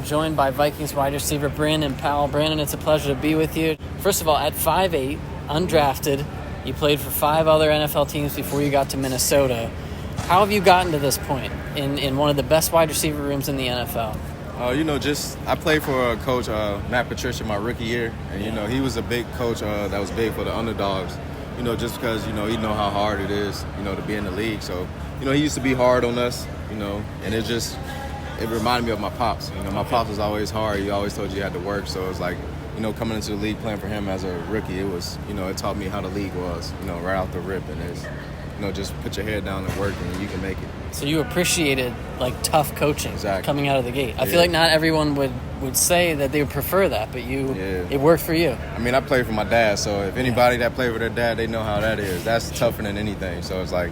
joined by Vikings wide receiver Brandon Powell. Brandon, it's a pleasure to be with you. First of all, at 5'8", undrafted, you played for 5 other NFL teams before you got to Minnesota. How have you gotten to this point in one of the best wide receiver rooms in the NFL? I played for Coach Matt Patricia my rookie year, and he was a big coach that was big for the underdogs. Just because he know how hard it is, to be in the league. So, he used to be hard on us, and it reminded me of my pops. My pops was always hard. He always told you had to work. So it was like, coming into the league playing for him as a rookie, it was, it taught me how the league was, right off the rip, and it's. Just put your head down and work, and you can make it. So you appreciated, tough coaching coming out of the gate. I feel like not everyone would say that they would prefer that, but it worked for you. I mean, I played for my dad, so if anybody that played for their dad, they know how that is. That's tougher than anything. So it's like,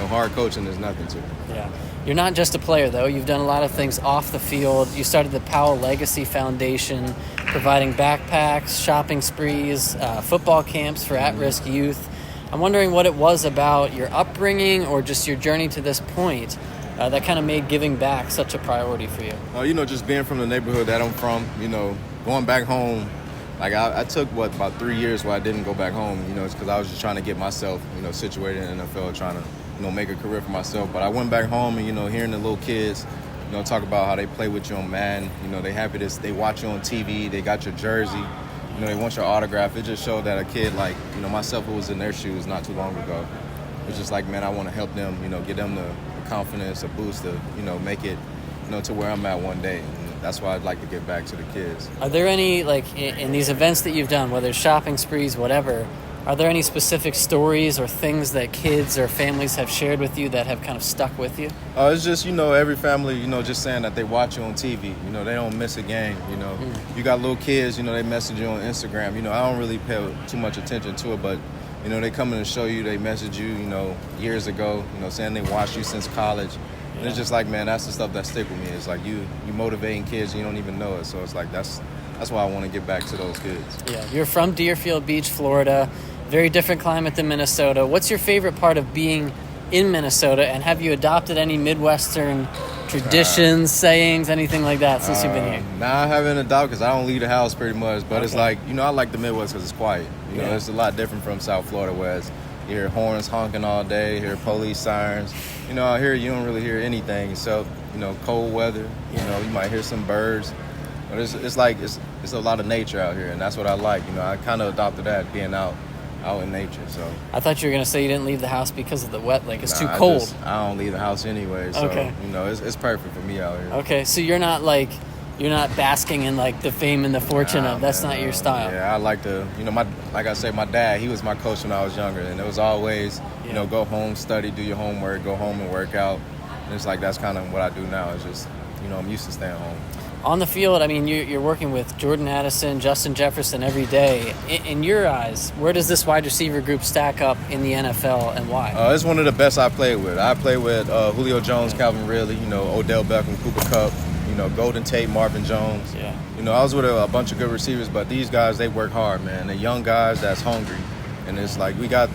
hard coaching is nothing to it. Yeah. You're not just a player, though. You've done a lot of things off the field. You started the Powell Legacy Foundation, providing backpacks, shopping sprees, football camps for at-risk youth. I'm wondering what it was about your upbringing or just your journey to this point that kind of made giving back such a priority for you. Just being from the neighborhood that I'm from, going back home. I took, about 3 years where I didn't go back home, it's because I was just trying to get myself, situated in the NFL, trying to, make a career for myself. But I went back home and, hearing the little kids, talk about how they play with you on Madden. They happy they watch you on TV, they got your jersey. They want your autograph. It just showed that a kid myself who was in their shoes not too long ago. It's just like, man, I want to help them, get them the confidence, a boost to, make it, to where I'm at one day. And that's why I'd like to give back to the kids. Are there any, in these events that you've done, whether it's shopping sprees, whatever, are there any specific stories or things that kids or families have shared with you that have kind of stuck with you? It's just, every family, just saying that they watch you on TV. They don't miss a game, You got little kids, they message you on Instagram. I don't really pay too much attention to it, but, they come in and show you, they message you, years ago, saying they watched you since college. And it's just like, man, that's the stuff that stick with me. It's like you motivating kids, you don't even know it. So it's like, that's why I want to give back to those kids. Yeah, you're from Deerfield Beach, Florida. Very different climate than Minnesota. What's your favorite part of being in Minnesota, and have you adopted any Midwestern traditions, sayings, anything like that since you've been here? Nah, I haven't adopted because I don't leave the house pretty much, but it's like, I like the Midwest because it's quiet. It's a lot different from South Florida, whereas you hear horns honking all day, you hear police sirens. Out here you don't really hear anything. So, cold weather, you might hear some birds. But it's a lot of nature out here, and that's what I like. I kind of adopted that, being out in nature. So I thought you were going to say you didn't leave the house because of the wet, it's too cold. I don't leave the house anyway, so it's perfect for me out here. Okay, so you're not basking in the fame and the fortune of that's not your style. Yeah, I like to, like I say, my dad, he was my coach when I was younger, and it was always, go home, study, do your homework, go home and work out. And it's like that's kind of what I do now. It's just, I'm used to staying home. On the field, you're working with Jordan Addison, Justin Jefferson every day. In your eyes, where does this wide receiver group stack up in the NFL, and why? It's one of the best I played with. I played with Julio Jones, Calvin Ridley, Odell Beckham, Cooper Kupp, Golden Tate, Marvin Jones. Yeah. I was with a bunch of good receivers, but these guys, they work hard, man. They're young guys that's hungry. And it's like we got,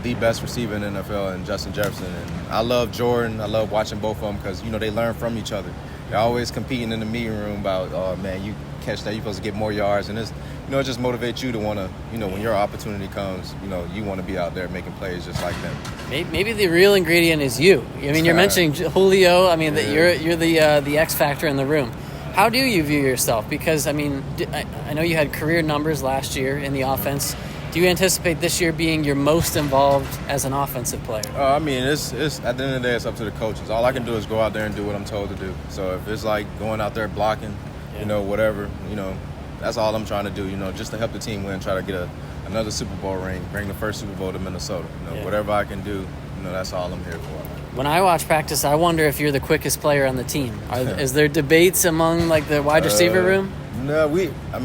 the best receiver in the NFL in Justin Jefferson. And I love Jordan. I love watching both of them because, they learn from each other. They're always competing in the meeting room about, oh, man, you catch that, you're supposed to get more yards. And it's, it just motivates you to want to, when your opportunity comes, you want to be out there making plays just like them. Maybe the real ingredient is you. You're mentioning Julio. That you're the X factor in the room. How do you view yourself? Because, I know you had career numbers last year in the offense. Do you anticipate this year being your most involved as an offensive player? It's at the end of the day, it's up to the coaches. All I can do is go out there and do what I'm told to do. So if it's like going out there blocking, whatever, that's all I'm trying to do, just to help the team win, try to get another Super Bowl ring, bring the first Super Bowl to Minnesota. Whatever I can do, that's all I'm here for. When I watch practice, I wonder if you're the quickest player on the team. Is there debates among the wide receiver room? No,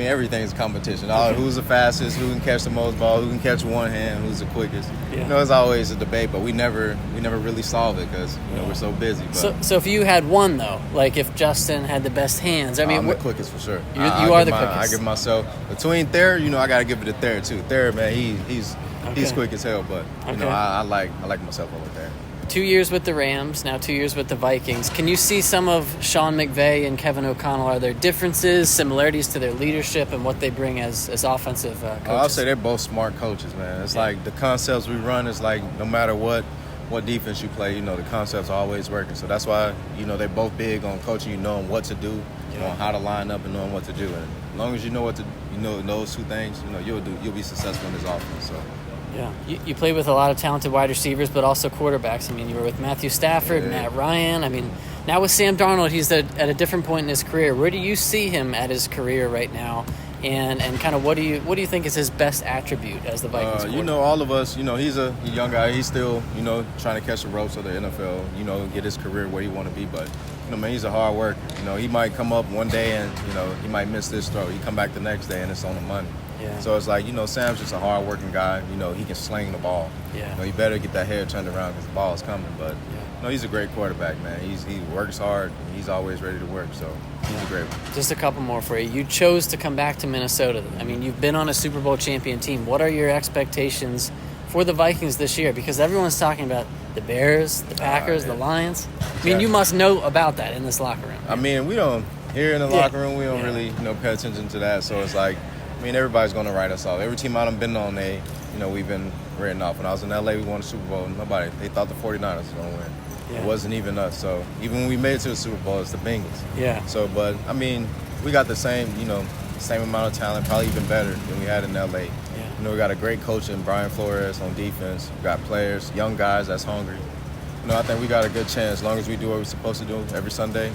everything's competition. Who's the fastest? Who can catch the most ball? Who can catch one hand? Who's the quickest? Yeah. It's always a debate, but we never really solve it because we're so busy. But. So if you had one though, if Justin had the best hands, I'm the quickest for sure. You are the quickest. I give myself between Thayer. I got to give it to Thayer too. Thayer, man, he's quick as hell. But I like myself over there. 2 years with the Rams, now 2 years with the Vikings. Can you see some of Sean McVay and Kevin O'Connell? Are there differences, similarities to their leadership and what they bring as offensive coaches? I'll say they're both smart coaches, man. It's like the concepts we run is like no matter what defense you play, the concepts are always working. So that's why, they're both big on coaching you, knowing what to do, knowing how to line up and knowing what to do. And as long as you know those two things, you'll be successful in this offense. So. Yeah, you played with a lot of talented wide receivers, but also quarterbacks. I mean, you were with Matthew Stafford, Matt Ryan. I mean, now with Sam Darnold, he's at a different point in his career. Where do you see him at his career right now? And kind of what do you think is his best attribute as the Vikings quarterback? All of us, he's a young guy. He's still, trying to catch the ropes of the NFL, get his career where he want to be. But, man, he's a hard worker. He might come up one day and, he might miss this throw. He come back the next day and it's on the money. Yeah. So it's like, Sam's just a hard-working guy. He can sling the ball. Yeah. You better get that head turned around because the ball is coming. But, he's a great quarterback, man. He works hard. And he's always ready to work. So he's a great one. Just a couple more for you. You chose to come back to Minnesota. I mean, you've been on a Super Bowl champion team. What are your expectations for the Vikings this year? Because everyone's talking about the Bears, the Packers, the Lions. I mean, you must know about that in this locker room. I mean, we don't – here in the locker room, we don't really, pay attention to that. So it's like – everybody's going to write us off. Every team I've been on, we've been written off. When I was in L.A., we won the Super Bowl. They thought the 49ers was going to win. Yeah. It wasn't even us. So even when we made it to the Super Bowl, it's the Bengals. Yeah. So, but, we got the same amount of talent, probably even better than we had in L.A. Yeah. We got a great coach in Brian Flores on defense. We got players, young guys that's hungry. I think we got a good chance as long as we do what we're supposed to do every Sunday,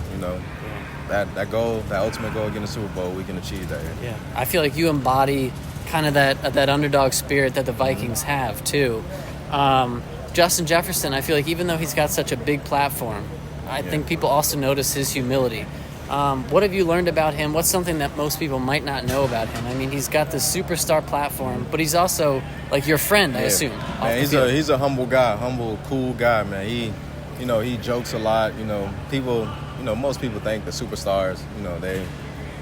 That goal, that ultimate goal, getting the Super Bowl, we can achieve that. Yeah, I feel like you embody kind of that underdog spirit that the Vikings have too. Justin Jefferson, I feel like even though he's got such a big platform, I think people also notice his humility. What have you learned about him? What's something that most people might not know about him? I mean, he's got this superstar platform, but he's also like your friend, I assume. Man, he's a humble guy, cool guy, man. He jokes a lot. People. Most people think the superstars,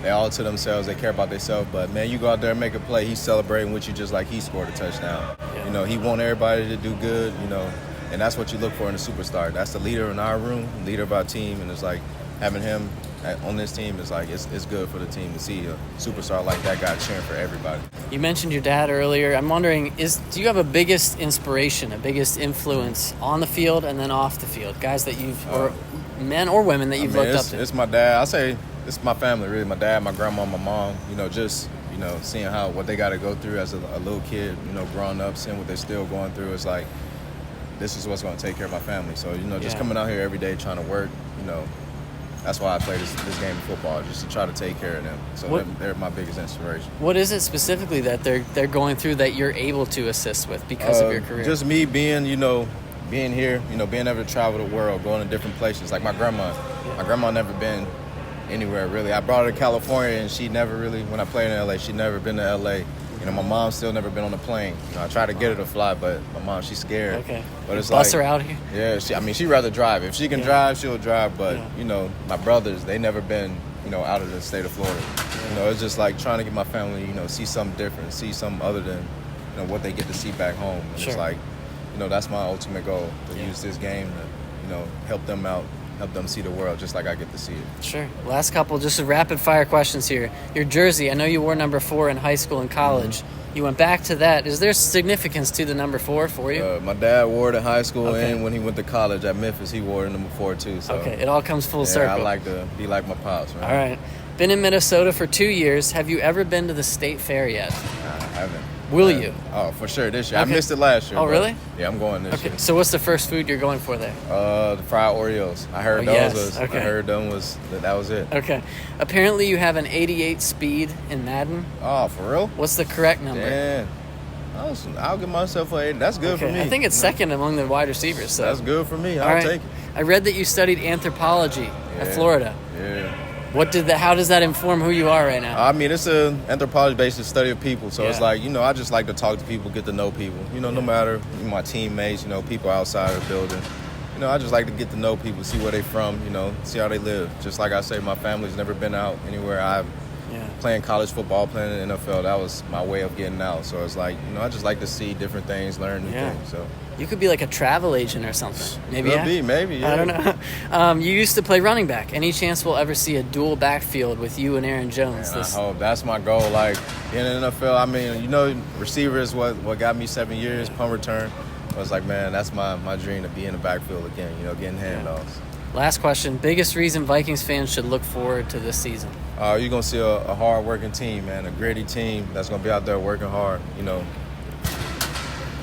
they all to themselves. They care about themselves. But, man, you go out there and make a play. He's celebrating with you just like he scored a touchdown. Yeah. He want everybody to do good, and that's what you look for in a superstar. That's the leader in our room, leader of our team, and it's like having him on this team is like it's good for the team to see a superstar like that guy cheering for everybody. You mentioned your dad earlier. I'm wondering, do you have a biggest inspiration, a biggest influence on the field and then off the field? Guys that you've, or men or women that you've looked up to? It's my dad. I say it's my family, really. My dad, my grandma, my mom. Just seeing what they got to go through as a little kid. Growing up, seeing what they're still going through. It's like this is what's going to take care of my family. So just coming out here every day trying to work. That's why I play this game of football, just to try to take care of them. So they're my biggest inspiration. What is it specifically that they're going through that you're able to assist with because of your career? Just me being here, being able to travel the world, going to different places. Like my grandma. My grandma never been anywhere, really. I brought her to California, and she never really, when I played in L.A., she'd never been to L.A. My mom still never been on a plane. I tried to get her to fly, but my mom, she's scared. Okay. But it's bus her out here? Yeah, she'd rather drive. If she can drive, she'll drive. But, my brothers, they never been, out of the state of Florida. Yeah. It's just like trying to get my family, see something different, see something other than, what they get to see back home. And it's like, that's my ultimate goal, to use this game to, help them out. Help them see the world just like I get to see it. Sure. Last couple, just rapid fire questions here. Your jersey, I know you wore number 4 in high school and college. You went back to that. Is there significance to the number 4 for you? My dad wore it in high school, and when he went to college at Memphis, he wore number 4 too. So. Okay, it all comes full circle. I like to be like my pops, man. All right. Been in Minnesota for 2 years. Have you ever been to the State Fair yet? I haven't. Will you? Oh, for sure this year. Okay. I missed it last year. Oh, really? Yeah, I'm going this year. So what's the first food you're going for there? The fried Oreos. I heard that was it. Okay. Apparently you have an 88 speed in Madden. Oh, for real? What's the correct number? Yeah. I'll give myself an 80. That's good for me. I think it's second among the wide receivers. So. That's good for me. I'll take it. I read that you studied anthropology at Florida. Yeah. How does that inform who you are right now? I mean, it's an anthropology-based study of people. So it's like, I just like to talk to people, get to know people. No matter my teammates, people outside of the building. I just like to get to know people, see where they from, see how they live. Just like I say, my family's never been out anywhere. playing college football, playing in the NFL, that was my way of getting out. So it's like, I just like to see different things, learn new things. So you could be like a travel agent or something. Maybe. Maybe. Yeah. I don't know. You used to play running back. Any chance we'll ever see a dual backfield with you and Aaron Jones? Man, I hope. That's my goal. Like in the NFL, I mean, receiver is what got me 7 years, punt return. I was like, man, that's my dream, to be in the backfield again, getting handoffs. Last question. Biggest reason Vikings fans should look forward to this season? You're going to see a hard-working team, man, a gritty team that's going to be out there working hard,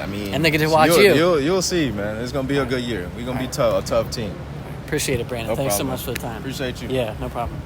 I mean, and they get to watch you. You'll see, man. It's going to be a good year. We're going to be a tough team. Appreciate it, Brandon. No Thanks problem, so much for the time. Appreciate you. Yeah, no problem.